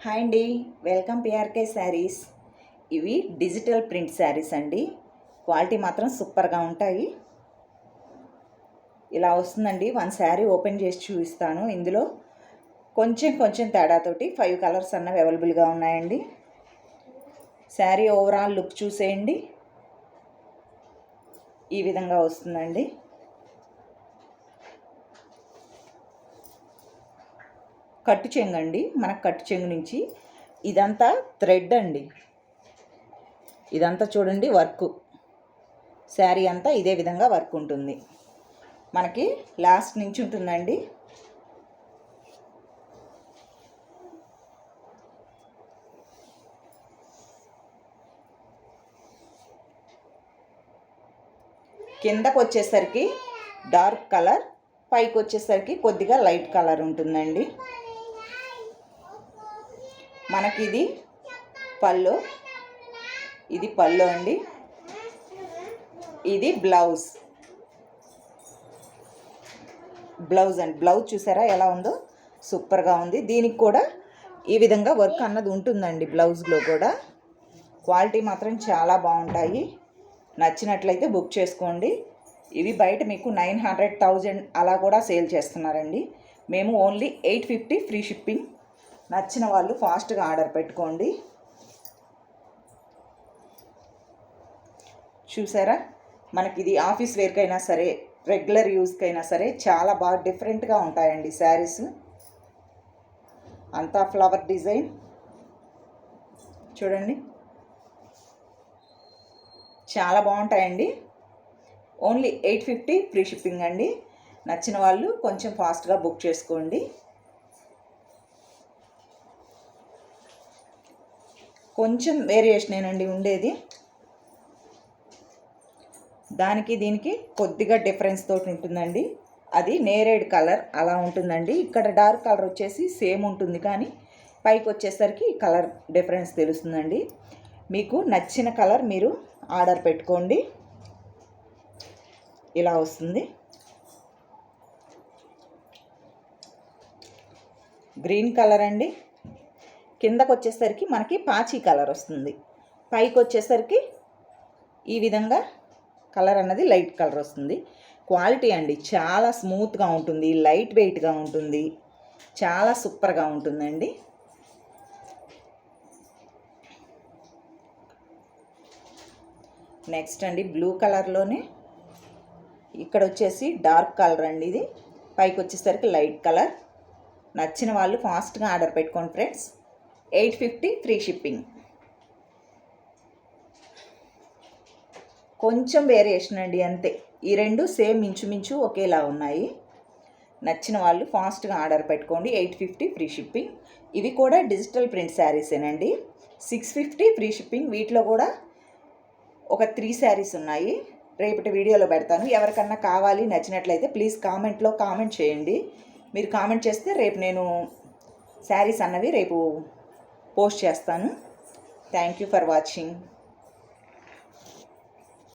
Hi అండి, welcome PRK saris. ఇవి digital print saris అండి. క్వాలిటీ మాత్రం సూపర్గా ఉంటాయి. ఇలా వస్తుందండి. వన్ శారీ ఓపెన్ చేసి చూపిస్తాను. ఇందులో కొంచెం తేడాతోటి 5 కలర్స్ అన్నవి అవైలబుల్గా ఉన్నాయండి. శారీ ఓవరాల్ లుక్ చూసేయండి. ఈ విధంగా వస్తుందండి. కట్టు చెంగు అండి. మనకు కట్టు చెంగు నుంచి ఇదంతా థ్రెడ్ అండి. ఇదంతా చూడండి వర్క్. శారీ అంతా ఇదే విధంగా వర్క్ ఉంటుంది. మనకి లాస్ట్ నుంచి ఉంటుందండి. కిందకు వచ్చేసరికి డార్క్ కలర్, పైకి వచ్చేసరికి కొద్దిగా లైట్ కలర్ ఉంటుందండి. మనకి ఇది పళ్ళు, ఇది పళ్ళు అండి. ఇది బ్లౌజ్ అండి. బ్లౌజ్ చూసారా ఎలా ఉందో, సూపర్గా ఉంది. దీనికి కూడా ఈ విధంగా వర్క్ అన్నది ఉంటుందండి. బ్లౌజ్లో కూడా క్వాలిటీ మాత్రం చాలా బాగుంటాయి. నచ్చినట్లయితే బుక్ చేసుకోండి. ఇవి బయట మీకు 900,000 అలా కూడా సేల్ చేస్తున్నారండి. మేము ఓన్లీ 850 ఫ్రీ షిప్పింగ్. నచ్చిన వాళ్ళు ఫాస్ట్గా ఆర్డర్ పెట్టుకోండి. చూసారా, మనకి ఇది ఆఫీస్ వేర్కైనా సరే, రెగ్యులర్ యూస్కైనా సరే చాలా బాగా డిఫరెంట్గా ఉంటాయండి శారీస్. అంతా ఫ్లవర్ డిజైన్ చూడండి, చాలా బాగుంటాయండి. ఓన్లీ 850 ఫ్రీ షిప్పింగ్ అండి. నచ్చిన వాళ్ళు కొంచెం ఫాస్ట్గా బుక్ చేసుకోండి. కొంచెం వేరియేషనేనండి ఉండేది. దానికి దీనికి కొద్దిగా డిఫరెన్స్ తోటి ఉంటుందండి. అది నేరేడ్ కలర్ అలా ఉంటుందండి. ఇక్కడ డార్క్ కలర్ వచ్చేసి సేమ్ ఉంటుంది, కానీ పైకి వచ్చేసరికి కలర్ డిఫరెన్స్ తెలుస్తుందండి. మీకు నచ్చిన కలర్ మీరు ఆర్డర్ పెట్టుకోండి. ఇలా వస్తుంది. గ్రీన్ కలర్ అండి. కిందకు వచ్చేసరికి మనకి పాచి కలర్ వస్తుంది. పైకి వచ్చేసరికి ఈ విధంగా కలర్ అన్నది లైట్ కలర్ వస్తుంది. క్వాలిటీ అండి చాలా స్మూత్గా ఉంటుంది, లైట్ వెయిట్గా ఉంటుంది, చాలా సూపర్గా ఉంటుందండి. నెక్స్ట్ అండి బ్లూ కలర్లోనే ఇక్కడ వచ్చేసి డార్క్ కలర్ అండి. ఇది పైకి వచ్చేసరికి లైట్ కలర్. నచ్చిన వాళ్ళు ఫాస్ట్గా ఆర్డర్ పెట్టుకోండి ఫ్రెండ్స్. 850 free shipping. కొంచెం వేరియేషన్ అండి అంతే. ఈ రెండు సేమ్ ఇంచుమించు ఒకేలా ఉన్నాయి. నచ్చిన వాళ్ళు ఫాస్ట్గా ఆర్డర్ పెట్టుకోండి. 850 ఫ్రీ షిప్పింగ్. ఇవి కూడా డిజిటల్ ప్రింట్ శారీసేనండి. 650 free shipping. వీటిలో కూడా ఒక 3 శారీస్ ఉన్నాయి. రేపటి వీడియోలో పెడతాను. ఎవరికన్నా కావాలి నచ్చినట్లయితే ప్లీజ్ కామెంట్లో కామెంట్ చేయండి. మీరు కామెంట్ చేస్తే రేపు నేను శారీస్ అన్నవి రేపు పోస్ట్ చేస్తాను. Thank you for watching.